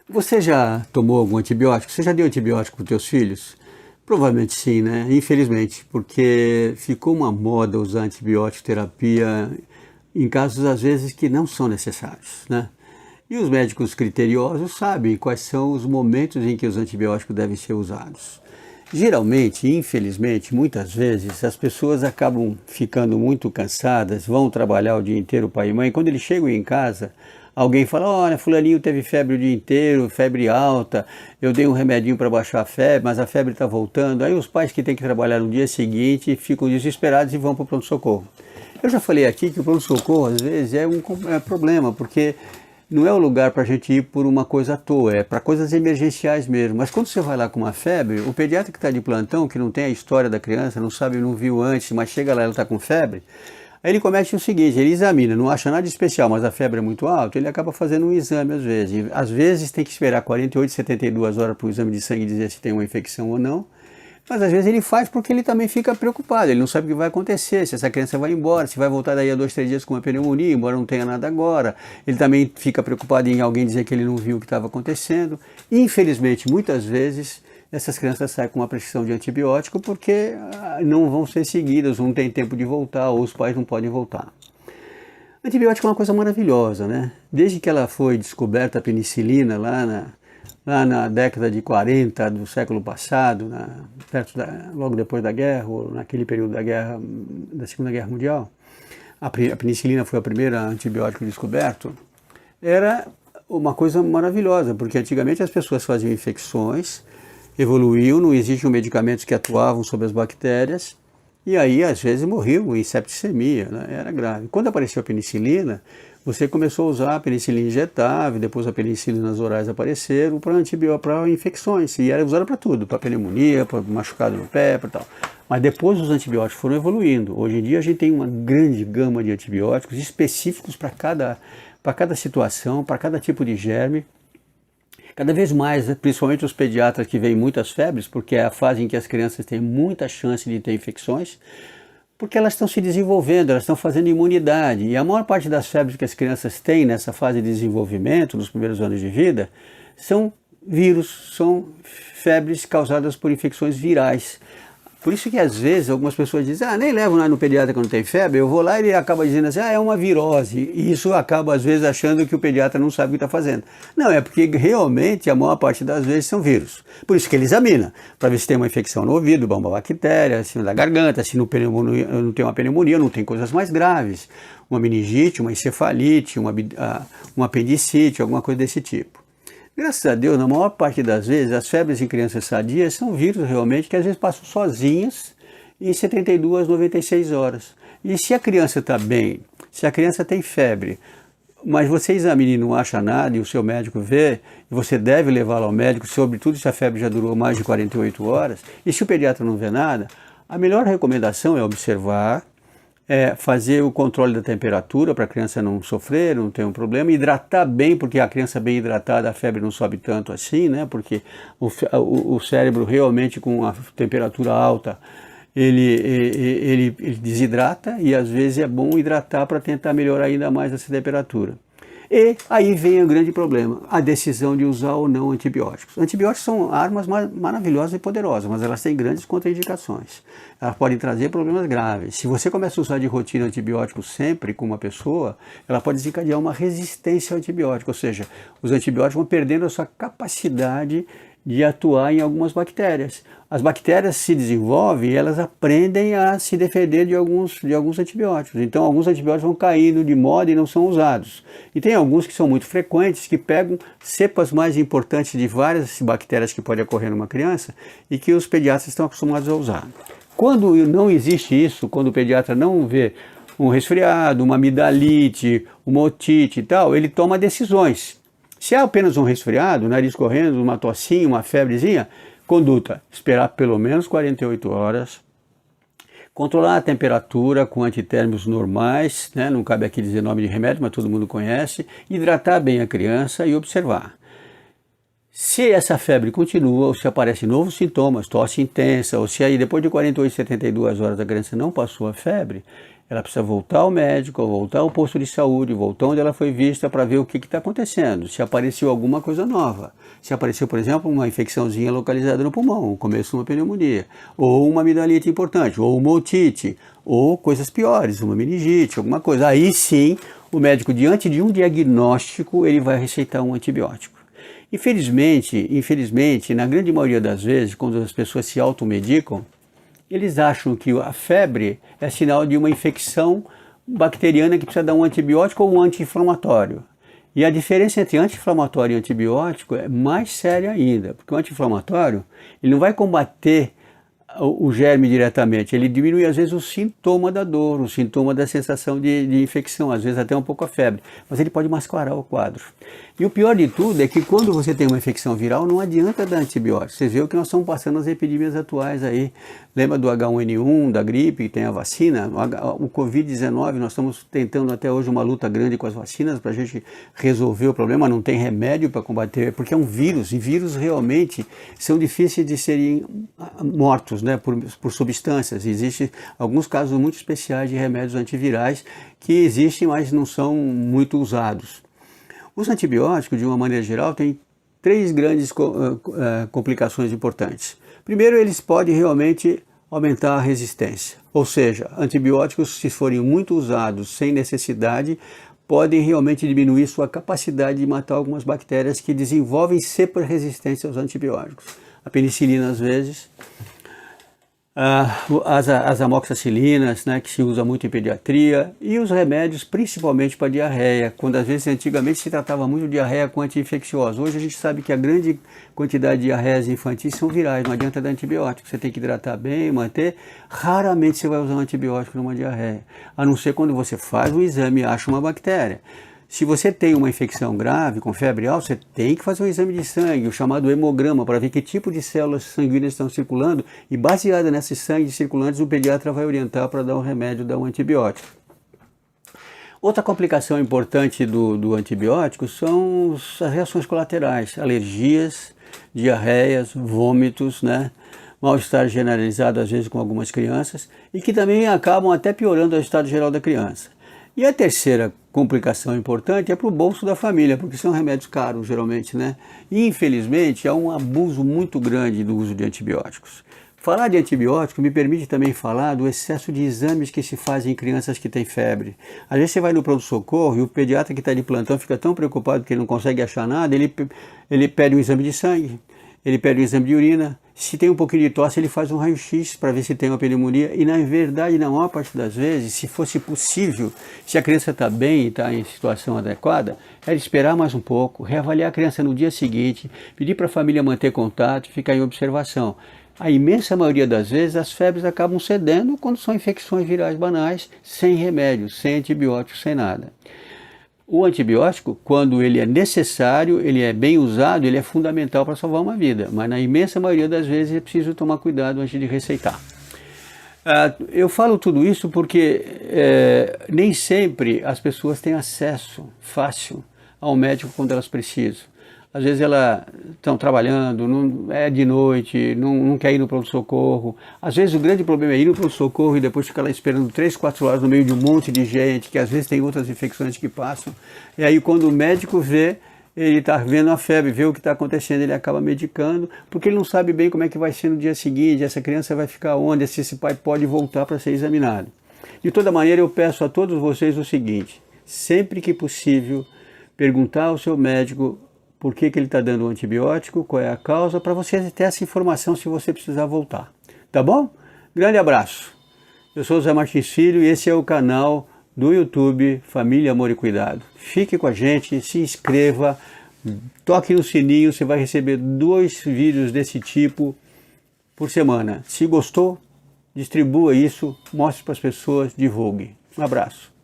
Você já tomou algum antibiótico? Você já deu antibiótico para os teus filhos? Provavelmente sim, né? Infelizmente, porque ficou uma moda usar antibiótico terapia em casos às vezes que não são necessários, né? E os médicos criteriosos sabem quais são os momentos em que os antibióticos devem ser usados. Geralmente, infelizmente, muitas vezes as pessoas acabam ficando muito cansadas, vão trabalhar o dia inteiro, pai e mãe. Quando eles chegam em casa, alguém fala: olha, fulaninho teve febre o dia inteiro, febre alta, eu dei um remedinho para baixar a febre, mas a febre está voltando. Aí os pais que têm que trabalhar no dia seguinte ficam desesperados e vão para o pronto-socorro. Eu já falei aqui que o pronto-socorro às vezes é um problema, porque não é o lugar para a gente ir por uma coisa à toa, é para coisas emergenciais mesmo. Mas quando você vai lá com uma febre, o pediatra que está de plantão, que não tem a história da criança, não sabe, não viu antes, mas chega lá e ela está com febre, aí ele comete o seguinte: ele examina, não acha nada de especial, mas a febre é muito alta, ele acaba fazendo um exame às vezes. E, às vezes tem que esperar 48, 72 horas para o exame de sangue dizer se tem uma infecção ou não. Mas às vezes ele faz porque ele também fica preocupado, ele não sabe o que vai acontecer, se essa criança vai embora, se vai voltar daí a 2, 3 dias com uma pneumonia, embora não tenha nada agora. Ele também fica preocupado em alguém dizer que ele não viu o que estava acontecendo. Infelizmente, muitas vezes, essas crianças saem com uma prescrição de antibiótico porque não vão ser seguidas, não tem tempo de voltar, ou os pais não podem voltar. Antibiótico é uma coisa maravilhosa, né? Desde que ela foi descoberta a penicilina lá na década de 40 do século passado, logo depois da guerra, ou naquele período da Segunda Guerra Mundial, a penicilina foi o primeiro antibiótico descoberto, era uma coisa maravilhosa, porque antigamente as pessoas faziam infecções, evoluíam, não existiam medicamentos que atuavam sobre as bactérias, e aí às vezes morriam em septicemia, né? Era grave. Quando apareceu a penicilina, você começou a usar a penicilina injetável, depois a penicilinas orais apareceram para infecções, e era usada para tudo, para pneumonia, para machucado no pé, para tal. Mas depois os antibióticos foram evoluindo. Hoje em dia a gente tem uma grande gama de antibióticos específicos para cada situação, para cada tipo de germe. Cada vez mais, principalmente os pediatras que veem muitas febres, porque é a fase em que as crianças têm muita chance de ter infecções, porque elas estão se desenvolvendo, elas estão fazendo imunidade. E a maior parte das febres que as crianças têm nessa fase de desenvolvimento, nos primeiros anos de vida, são vírus, são febres causadas por infecções virais. Por isso que às vezes algumas pessoas dizem: nem levo lá no pediatra quando tem febre, eu vou lá e ele acaba dizendo assim: é uma virose. E isso acaba às vezes achando que o pediatra não sabe o que está fazendo. Não, é porque realmente a maior parte das vezes são vírus. Por isso que ele examina, para ver se tem uma infecção no ouvido, uma bactéria, se na garganta, se não tem uma pneumonia, não tem coisas mais graves. Uma meningite, uma encefalite, uma apendicite, alguma coisa desse tipo. Graças a Deus, na maior parte das vezes, as febres em crianças sadias são vírus realmente que às vezes passam sozinhas em 72, 96 horas. E se a criança está bem, se a criança tem febre, mas você examina e não acha nada e o seu médico vê, e você deve levá-la ao médico, sobretudo se a febre já durou mais de 48 horas, e se o pediatra não vê nada, a melhor recomendação é observar, fazer o controle da temperatura para a criança não sofrer, não ter um problema, hidratar bem, porque a criança bem hidratada, a febre não sobe tanto assim, né? Porque o cérebro realmente com a temperatura alta, ele desidrata, e às vezes é bom hidratar para tentar melhorar ainda mais essa temperatura. E aí vem o grande problema, a decisão de usar ou não antibióticos. Antibióticos são armas maravilhosas e poderosas, mas elas têm grandes contraindicações. Elas podem trazer problemas graves. Se você começa a usar de rotina antibióticos sempre com uma pessoa, ela pode desencadear uma resistência ao antibiótico, ou seja, os antibióticos vão perdendo a sua capacidade de atuar em algumas bactérias. As bactérias se desenvolvem e elas aprendem a se defender de alguns antibióticos. Então, alguns antibióticos vão caindo de moda e não são usados. E tem alguns que são muito frequentes, que pegam cepas mais importantes de várias bactérias que podem ocorrer numa criança e que os pediatras estão acostumados a usar. Quando não existe isso, quando o pediatra não vê um resfriado, uma amidalite, uma otite e tal, ele toma decisões. Se é apenas um resfriado, nariz correndo, uma tossinha, uma febrezinha, conduta: esperar pelo menos 48 horas, controlar a temperatura com antitérmicos normais, né? Não cabe aqui dizer nome de remédio, mas todo mundo conhece, hidratar bem a criança e observar. Se essa febre continua, ou se aparecem novos sintomas, tosse intensa, ou se aí depois de 48, 72 horas a criança não passou a febre, Ela precisa voltar ao médico, voltar ao posto de saúde, voltar onde ela foi vista para ver o que está acontecendo, se apareceu alguma coisa nova. Se apareceu, por exemplo, uma infecçãozinha localizada no pulmão, o começo de uma pneumonia, ou uma amidalite importante, ou uma otite, ou coisas piores, uma meningite, alguma coisa. Aí sim, o médico, diante de um diagnóstico, ele vai receitar um antibiótico. Infelizmente, na grande maioria das vezes, quando as pessoas se automedicam, eles acham que a febre é sinal de uma infecção bacteriana que precisa dar um antibiótico ou um anti-inflamatório. E a diferença entre anti-inflamatório e antibiótico é mais séria ainda, porque o anti-inflamatório ele não vai combater o germe diretamente, ele diminui às vezes o sintoma da dor, o sintoma da sensação de infecção, às vezes até um pouco a febre, mas ele pode mascarar o quadro. E o pior de tudo é que quando você tem uma infecção viral, não adianta dar antibiótico. Você vê o que nós estamos passando nas epidemias atuais aí. Lembra do H1N1, da gripe, que tem a vacina? O Covid-19, nós estamos tentando até hoje uma luta grande com as vacinas para a gente resolver o problema. Não tem remédio para combater, porque é um vírus, e vírus realmente são difíceis de serem mortos, né, por substâncias. Existem alguns casos muito especiais de remédios antivirais que existem, mas não são muito usados. Os antibióticos, de uma maneira geral, têm três grandes complicações importantes. Primeiro, eles podem realmente aumentar a resistência. Ou seja, antibióticos, se forem muito usados sem necessidade, podem realmente diminuir sua capacidade de matar algumas bactérias que desenvolvem sempre resistência aos antibióticos. A penicilina, às vezes, as amoxicilinas, né, que se usa muito em pediatria, e os remédios principalmente para diarreia, quando às vezes antigamente se tratava muito de diarreia com anti-infecciosa. Hoje a gente sabe que a grande quantidade de diarreias infantis são virais, não adianta dar antibiótico, você tem que hidratar bem, manter. Raramente você vai usar um antibiótico numa diarreia, a não ser quando você faz o exame e acha uma bactéria. Se você tem uma infecção grave, com febre alta, você tem que fazer um exame de sangue, o chamado hemograma, para ver que tipo de células sanguíneas estão circulando, e baseada nesses sangues circulantes, o pediatra vai orientar para dar um remédio, dar um antibiótico. Outra complicação importante do antibiótico são as reações colaterais, alergias, diarreias, vômitos, né? Mal-estar generalizado às vezes com algumas crianças, e que também acabam até piorando o estado geral da criança. E a terceira complicação importante é para o bolso da família, porque são remédios caros geralmente, né? E infelizmente há um abuso muito grande do uso de antibióticos. Falar de antibiótico me permite também falar do excesso de exames que se fazem em crianças que têm febre. Às vezes você vai no pronto-socorro e o pediatra que está de plantão fica tão preocupado que ele não consegue achar nada, ele pede um exame de sangue, ele pede um exame de urina. Se tem um pouquinho de tosse, ele faz um raio-x para ver se tem uma pneumonia. E na verdade, na maior parte das vezes, se fosse possível, se a criança está bem e está em situação adequada, é esperar mais um pouco, reavaliar a criança no dia seguinte, pedir para a família manter contato e ficar em observação. A imensa maioria das vezes, as febres acabam cedendo quando são infecções virais banais, sem remédio, sem antibiótico, sem nada. O antibiótico, quando ele é necessário, ele é bem usado, ele é fundamental para salvar uma vida, mas na imensa maioria das vezes é preciso tomar cuidado antes de receitar. Eu falo tudo isso porque nem sempre as pessoas têm acesso fácil ao médico quando elas precisam. Às vezes elas estão trabalhando, não, é de noite, não quer ir no pronto-socorro. Às vezes o grande problema é ir no pronto-socorro e depois ficar lá esperando 3, 4 horas no meio de um monte de gente, que às vezes tem outras infecções que passam. E aí quando o médico vê, ele está vendo a febre, vê o que está acontecendo, ele acaba medicando, porque ele não sabe bem como é que vai ser no dia seguinte, essa criança vai ficar onde, se esse pai pode voltar para ser examinado. De toda maneira, eu peço a todos vocês o seguinte: sempre que possível, perguntar ao seu médico por que ele está dando o antibiótico, qual é a causa, para você ter essa informação se você precisar voltar. Tá bom? Grande abraço. Eu sou o Zé Martins Filho e esse é o canal do YouTube Família, Amor e Cuidado. Fique com a gente, se inscreva, toque no sininho, você vai receber 2 vídeos desse tipo por semana. Se gostou, distribua isso, mostre para as pessoas, divulgue. Um abraço.